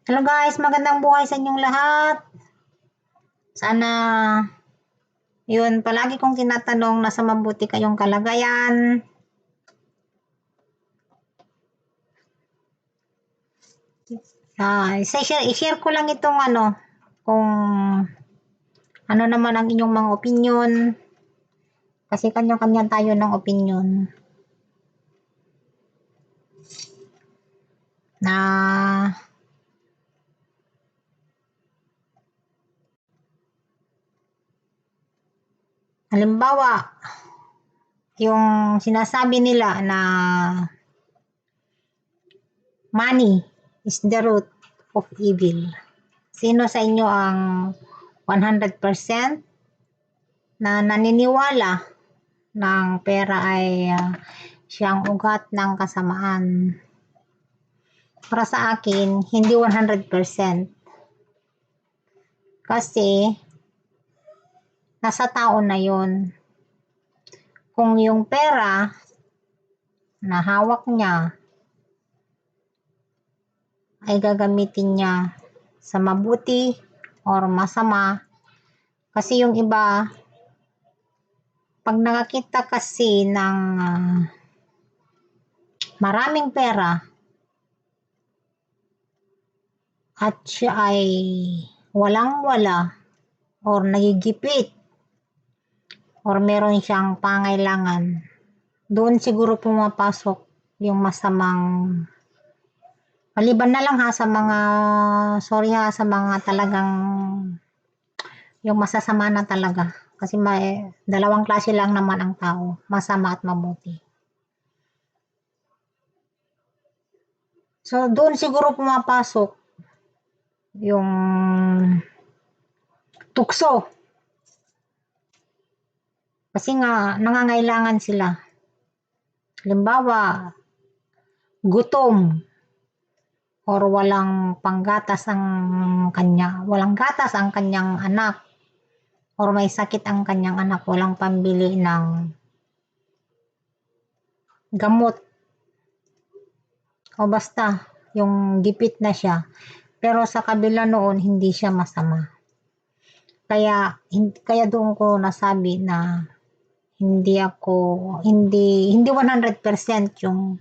Hello guys, magandang buhay sa inyong lahat. Sana, yun, palagi kong tinatanong nasa mabuti kayong kalagayan. I-share ko lang itong kung ano naman ang inyong mga opinion. Kasi kanya-kanya tayo ng opinion. Na halimbawa, yung sinasabi nila na money is the root of evil. Sino sa inyo ang 100% na naniniwala ng pera ay siyang ugat ng kasamaan? Para sa akin, hindi 100%. Kasi, nasa tao na yun. Kung yung pera na hawak niya ay gagamitin niya sa mabuti or masama. Kasi yung iba, pag nakakita kasi ng maraming pera at siya ay walang-wala or nagigipit or meron siyang pangailangan, doon siguro pumapasok yung masamang, maliban na lang sa mga, sa mga talagang yung masasama na talaga. Kasi may dalawang klase lang naman ang tao, masama at mabuti. So, doon siguro pumapasok yung tukso. Kasi nga, nangangailangan sila. Halimbawa, gutom or walang panggatas walang gatas ang kanyang anak or may sakit ang kanyang anak, walang pambili ng gamot o basta yung gipit na siya, pero sa kabila noon hindi siya masama. Kaya doon ko nasabi na hindi 100% yung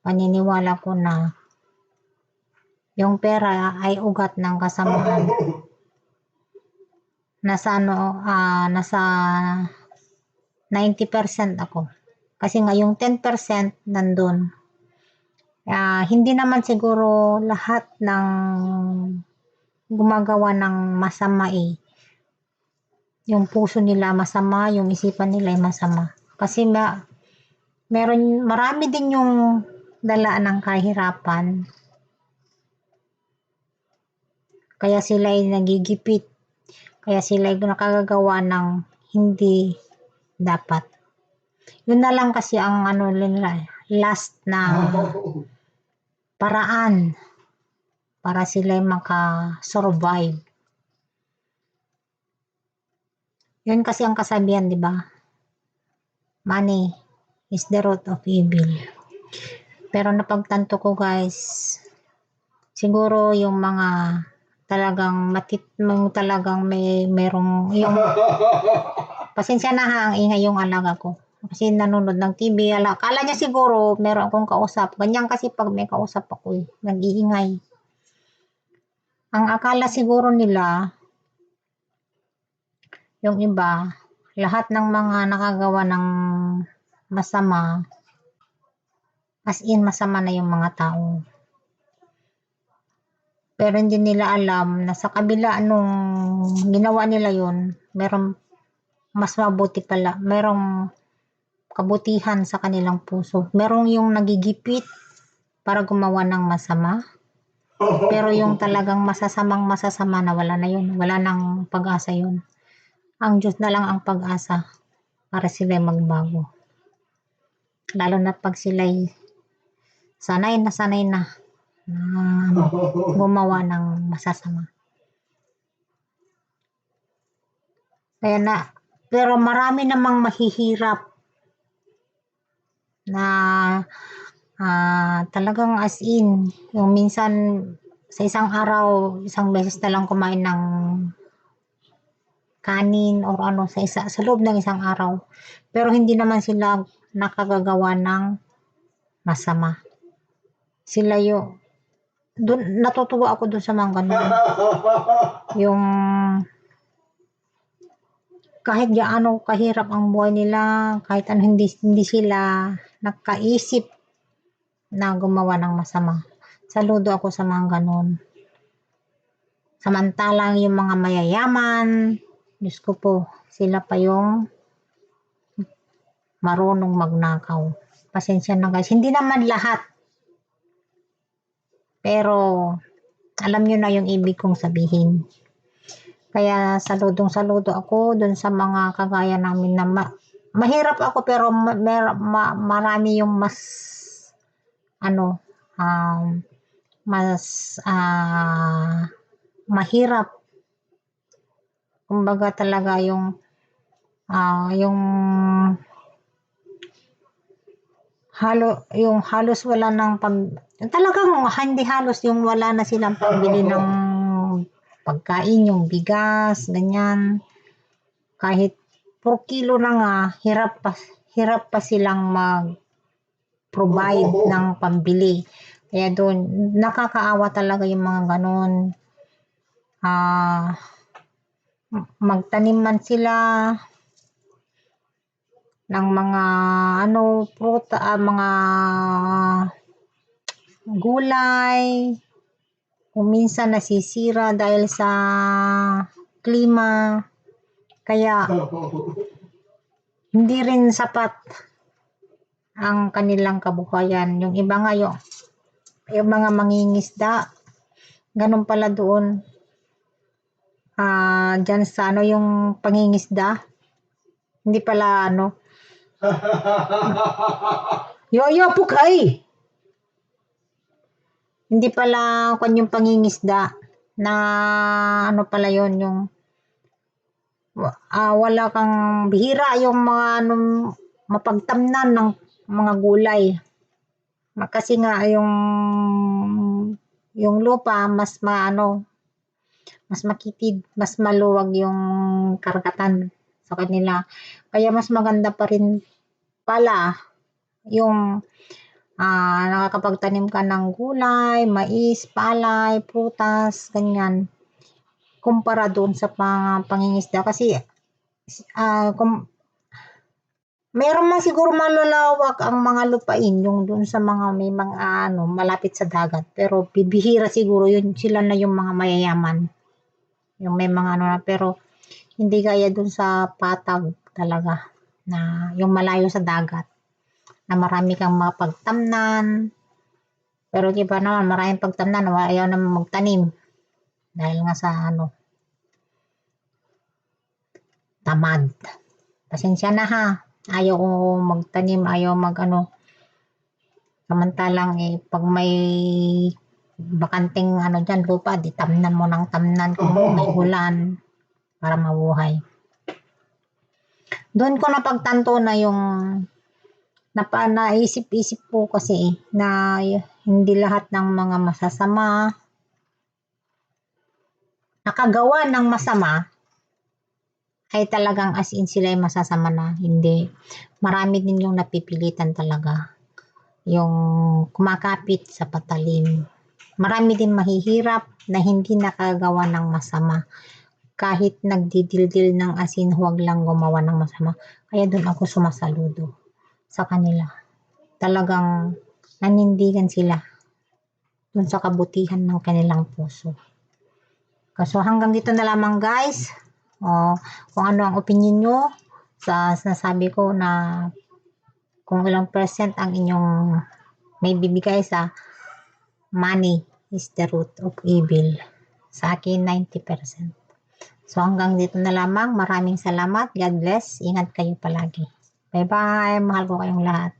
paniniwala ko na yung pera ay ugat ng kasamaan. Nasa 90% ako. Kasi nga yung 10% nandun. Hindi naman siguro lahat ng gumagawa ng masama yung puso nila masama, yung isipan nila ay masama. Kasi marami din yung dala ng kahirapan. Kaya sila ay nagigipit. Kaya sila ay nakagagawa ng hindi dapat. Yun na lang kasi ang last na paraan para sila ay maka-survive. Yun kasi ang kasabihan, di ba? Money is the root of evil. Pero napagtanto ko guys, siguro yung mga talagang talagang merong yung pasensya na ang ingay yung alaga ko. Kasi nanonood ng TV, akala niya siguro meron akong kausap. Ganyan kasi pag may kausap ako, nag-iingay. Ang akala siguro nila, yung iba, lahat ng mga nakagawa ng masama, as in masama na yung mga tao. Pero hindi nila alam na sa kabila nung ginawa nila yun, merong mas mabuti pala, merong kabutihan sa kanilang puso. Merong yung nagigipit para gumawa ng masama. Pero yung talagang masasama na wala na yun. Wala nang pag-asa yun. Ang Diyos na lang ang pag-asa para sila magbago. Lalo na pag sila'y sanay na gumawa ng masasama. Pero marami namang mahihirap na talagang as in, yung minsan sa isang araw, isang beses na lang kumain ng kanin or ano sa loob ng isang araw. Pero hindi naman sila nakagagawa ng masama. Sila yung natutuwa ako dun sa mga ganun. Yung kahit gaano kahirap ang buhay nila, kahit ano hindi sila nakaisip na gumawa ng masama. Saludo ako sa mga ganun. Samantalang yung mga mayayaman, Diyos ko po, sila pa yung marunong magnakaw. Pasensya na guys, hindi naman lahat. Pero alam nyo na yung ibig kong sabihin. Kaya saludo ako dun sa mga kagaya namin na mahirap ako pero marami yung mas ano mas mahirap. Kumbaga talaga yung halos wala ng talagang hindi halos yung wala na silang pambili ng pagkain, yung bigas, ganyan. Kahit 4 kilo na nga, hirap pa silang mag-provide ng pambili. Kaya doon, nakakaawa talaga yung mga ganun. Magtanim man sila ng mga mga gulay, kung minsan nasisira dahil sa klima, kaya hindi rin sapat ang kanilang kabuhayan. Yung iba nga yung mga mangingisda, ganun pala doon. Dyan sa yung pangingisda, hindi pala yoyo pukay! Hindi pala yung pangingisda na pala yon yung wala kang bihira yung mga mapagtamnan ng mga gulay. Kasi nga yung lupa mas mas makitid, mas maluwag yung karagatan sa kanila. Kaya mas maganda pa rin pala yung nakakapagtanim ka ng gulay, mais, palay, prutas, ganyan. Kumpara doon sa pangingisda. Kasi kung meron man siguro malalawak ang mga lupain yung doon sa mga may mga malapit sa dagat. Pero bibihira siguro yun, sila na yung mga mayayaman. Yung may mga pero hindi gaya doon sa patag talaga na yung malayo sa dagat na marami kang mapagtamnan. Pero iba naman, maraming pagtamnan, ayaw naman magtanim dahil nga sa tamad. Pasensya na ha. Ayaw ko magtanim, ayaw samantalang pag may bakanting dyan lupa, di tamnan mo ng tamnan kung may ulan para mabuhay. Doon ko napagtanto na yung naisip-isip po kasi na hindi lahat ng mga masasama nakagawa ng masama ay talagang as in sila ay masasama na. Hindi. Marami din yung napipilitan talaga. Yung kumakapit sa patalim. Marami din mahihirap na hindi nakagawa ng masama. Kahit nagdidildil ng asin, huwag lang gumawa ng masama. Kaya doon ako sumasaludo sa kanila. Talagang nanindigan sila doon sa kabutihan ng kanilang puso. So hanggang dito na lamang guys. Kung ano ang opinion nyo sa sinasabi ko na kung ilang percent ang inyong may bibigay sa money is the root of evil. Sa akin, 90%. So hanggang dito na lamang. Maraming salamat. God bless. Ingat kayo palagi. Bye-bye. Mahal ko kayong lahat.